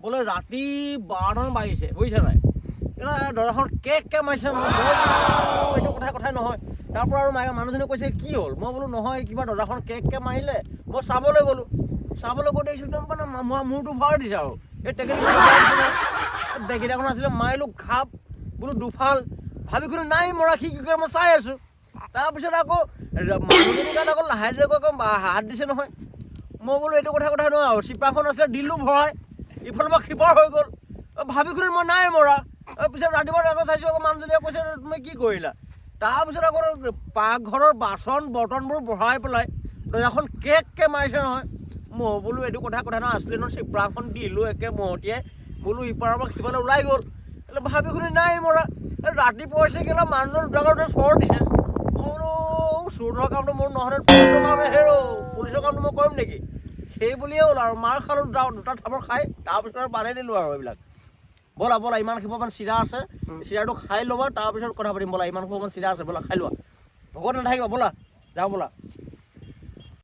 বোলে ৰাতি 12টামান বাজিছে বুজিছে নাই দৰ্জাখন কেককৈ মাৰিছে নহয় এইটো কথাই নহয় তাৰপৰা আৰু মানুহজনে কৈছে কি হ'ল মই বোলো নহয় কিবা দৰ্জাখন কেককৈ মাৰিলে মই চাবলৈ গ'লোঁ গৈ দেখিছোঁ একদম মানে মূৰটো ভৰাই দিছে আৰু এই টেকেলিখন আছিলে মাৰিলোঁ ঘাপ বোলো দুফাল ভাবি খুলি নাই মৰা সি কি কৰে মই চাই আছোঁ তাৰপিছত আকৌ মানুহজনী গাত আকৌ লাহে লাহে আকৌ হাত দিছে নহয় মই বোলো এইটো কথা নহয় আৰু চিপাখন আছিলে দিলোঁ ভৰাই ইফালৰ পৰা শিপাৰ হৈ গ'ল ভাবি খুলি মই নাই মৰা পিছত ৰাতিপুৱা আকৌ চাইছোঁ আকৌ মানুহজনীয়ে কৈছে তুমি কি কৰিলা তাৰপিছত আকৌ পাকঘৰৰ বাচন বৰ্তনবোৰ বঢ়াই পেলাই দৰ্জাখন কেককৈ মাৰিছে নহয় মই বোলো এইটো কথা নহয় আছিলে নহয় চিপৰাখন দিলোঁ একে মহতিয়াই বোলো ইপাৰৰ পৰা সিফালে ওলাই গ'ল ভাবি খুলি নাই মৰা ৰাতিপুৱা হৈছে কেলা মানুহজন দুটাকৰ চৰ দিছে মই বোলো চোৰ ধৰা কামটো মোৰ নহ'লে পুলিচৰ কামটো মই কৰিম নেকি সেই বুলিয়ে হ'ল আৰু মাৰ খালোঁ দুটা থাপৰ খাই তাৰপিছত আৰু বান্ধি দিলোঁ আৰু এইবিলাক ব'লা ইমান সোপামান চিৰা আছে চিৰাটো খাই ল'বা তাৰপিছত কথা পাতিম ব'লা ইমান সোপামান চিৰা আছে ব'লা খাই লোৱা ভোকত নাথাকিবা ব'লা যাওঁ ব'লা